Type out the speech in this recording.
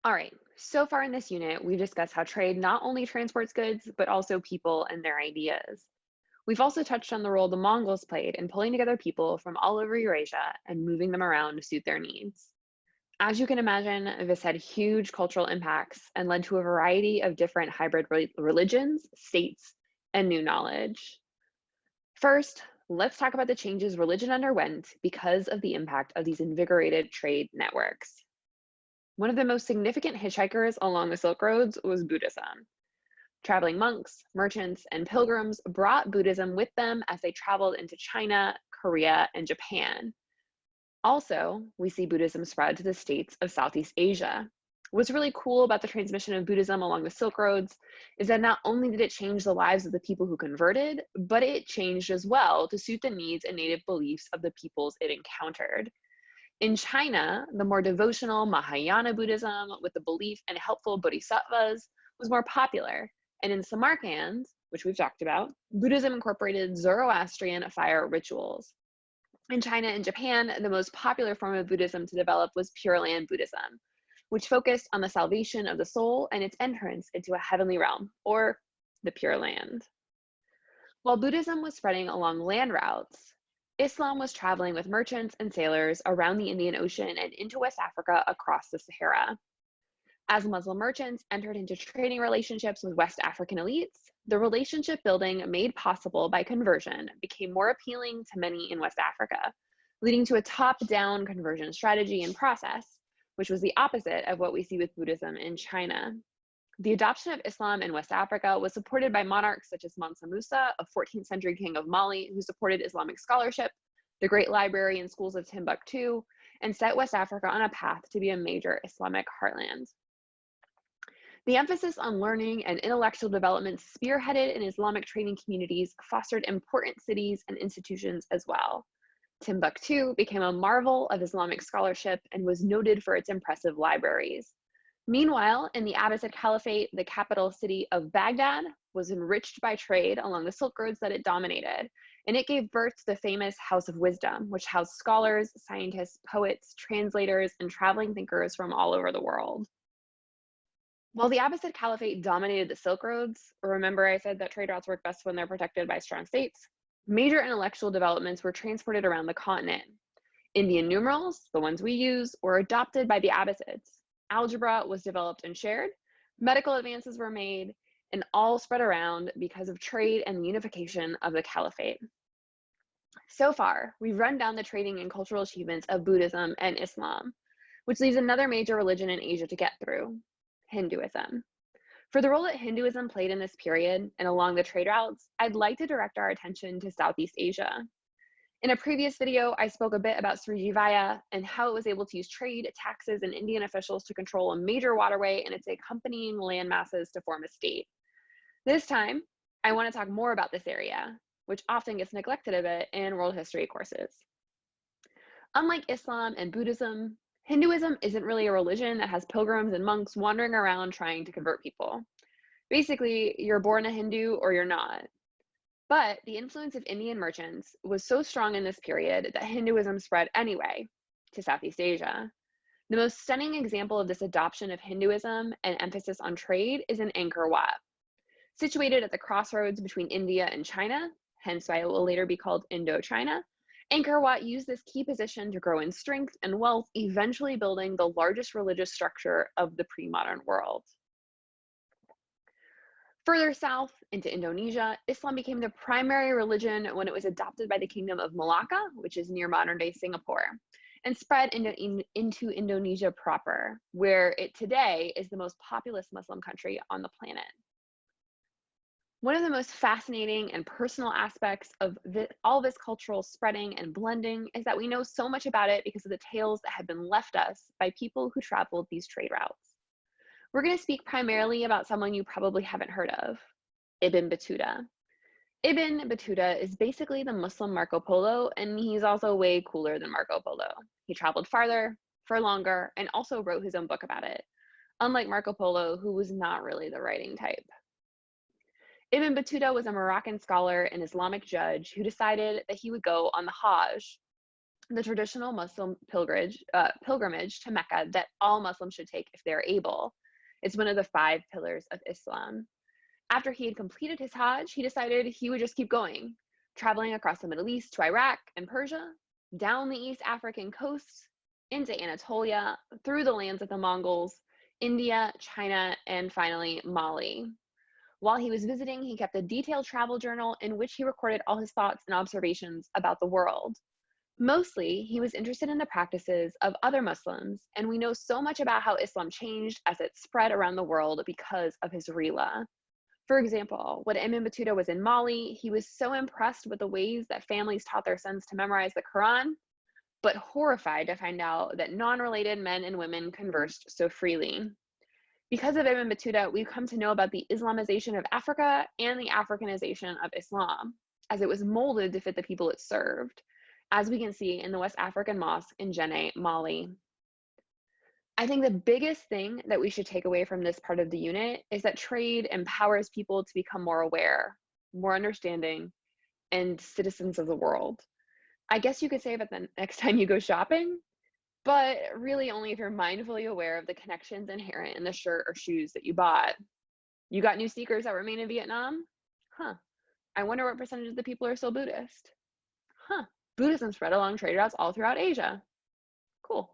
All right, so far in this unit, we've discussed how trade not only transports goods, but also people and their ideas. We've also touched on the role the Mongols played in pulling together people from all over Eurasia and moving them around to suit their needs. As you can imagine, this had huge cultural impacts and led to a variety of different hybrid religions, states, and new knowledge. First, let's talk about the changes religion underwent because of the impact of these invigorated trade networks. One of the most significant hitchhikers along the Silk Roads was Buddhism. Traveling monks, merchants, and pilgrims brought Buddhism with them as they traveled into China, Korea, and Japan. Also, we see Buddhism spread to the states of Southeast Asia. What's really cool about the transmission of Buddhism along the Silk Roads is that not only did it change the lives of the people who converted, but it changed as well to suit the needs and native beliefs of the peoples it encountered. In China, the more devotional Mahayana Buddhism with the belief and helpful bodhisattvas was more popular. And in Samarkand, which we've talked about, Buddhism incorporated Zoroastrian fire rituals. In China and Japan, the most popular form of Buddhism to develop was Pure Land Buddhism, which focused on the salvation of the soul and its entrance into a heavenly realm, or the Pure Land. While Buddhism was spreading along land routes, Islam was traveling with merchants and sailors around the Indian Ocean and into West Africa across the Sahara. As Muslim merchants entered into trading relationships with West African elites, the relationship building made possible by conversion became more appealing to many in West Africa, leading to a top down conversion strategy and process, which was the opposite of what we see with Buddhism in China. The adoption of Islam in West Africa was supported by monarchs such as Mansa Musa, a 14th century king of Mali who supported Islamic scholarship, the great library and schools of Timbuktu, and set West Africa on a path to be a major Islamic heartland. The emphasis on learning and intellectual development spearheaded in Islamic training communities fostered important cities and institutions as well. Timbuktu became a marvel of Islamic scholarship and was noted for its impressive libraries. Meanwhile, in the Abbasid Caliphate, the capital city of Baghdad was enriched by trade along the Silk Roads that it dominated, and it gave birth to the famous House of Wisdom, which housed scholars, scientists, poets, translators, and traveling thinkers from all over the world. While the Abbasid Caliphate dominated the Silk Roads, remember I said that trade routes work best when they're protected by strong states, major intellectual developments were transported around the continent. Indian numerals, the ones we use, were adopted by the Abbasids. Algebra was developed and shared, medical advances were made, and all spread around because of trade and the unification of the caliphate. So far, we've run down the trading and cultural achievements of Buddhism and Islam, which leaves another major religion in Asia to get through, Hinduism. For the role that Hinduism played in this period and along the trade routes, I'd like to direct our attention to Southeast Asia. In a previous video, I spoke a bit about Srijivaya and how it was able to use trade, taxes, and Indian officials to control a major waterway and its accompanying land masses to form a state. This time, I want to talk more about this area, which often gets neglected a bit in world history courses. Unlike Islam and Buddhism, Hinduism isn't really a religion that has pilgrims and monks wandering around trying to convert people. Basically, you're born a Hindu or you're not. But the influence of Indian merchants was so strong in this period that Hinduism spread anyway to Southeast Asia. The most stunning example of this adoption of Hinduism and emphasis on trade is in Angkor Wat. Situated at the crossroads between India and China, hence why it will later be called Indochina, Angkor Wat used this key position to grow in strength and wealth, eventually building the largest religious structure of the pre-modern world. Further south into Indonesia, Islam became the primary religion when it was adopted by the Kingdom of Malacca, which is near modern-day Singapore, and spread into Indonesia proper, where it today is the most populous Muslim country on the planet. One of the most fascinating and personal aspects of all this cultural spreading and blending is that we know so much about it because of the tales that have been left us by people who traveled these trade routes. We're going to speak primarily about someone you probably haven't heard of, Ibn Battuta. Ibn Battuta is basically the Muslim Marco Polo, and he's also way cooler than Marco Polo. He traveled farther, for longer, and also wrote his own book about it, unlike Marco Polo, who was not really the writing type. Ibn Battuta was a Moroccan scholar and Islamic judge who decided that he would go on the Hajj, the traditional Muslim pilgrimage to Mecca that all Muslims should take if they're able. It's one of the five pillars of Islam. After he had completed his Hajj, he decided he would just keep going, traveling across the Middle East to Iraq and Persia, down the East African coast, into Anatolia, through the lands of the Mongols, India, China, and finally Mali. While he was visiting, he kept a detailed travel journal in which he recorded all his thoughts and observations about the world. Mostly, he was interested in the practices of other Muslims, and we know so much about how Islam changed as it spread around the world because of his Rila. For example, when Ibn Battuta was in Mali, he was so impressed with the ways that families taught their sons to memorize the Quran, but horrified to find out that non-related men and women conversed so freely. Because of Ibn Battuta, we've come to know about the Islamization of Africa and the Africanization of Islam, as it was molded to fit the people it served, as we can see in the West African mosque in Djenné, Mali. I think the biggest thing that we should take away from this part of the unit is that trade empowers people to become more aware, more understanding, and citizens of the world. I guess you could say that the next time you go shopping, but really only if you're mindfully aware of the connections inherent in the shirt or shoes that you bought. You got new sneakers that were made in Vietnam? Huh. I wonder what percentage of the people are still Buddhist. Huh. Buddhism spread along trade routes all throughout Asia. Cool.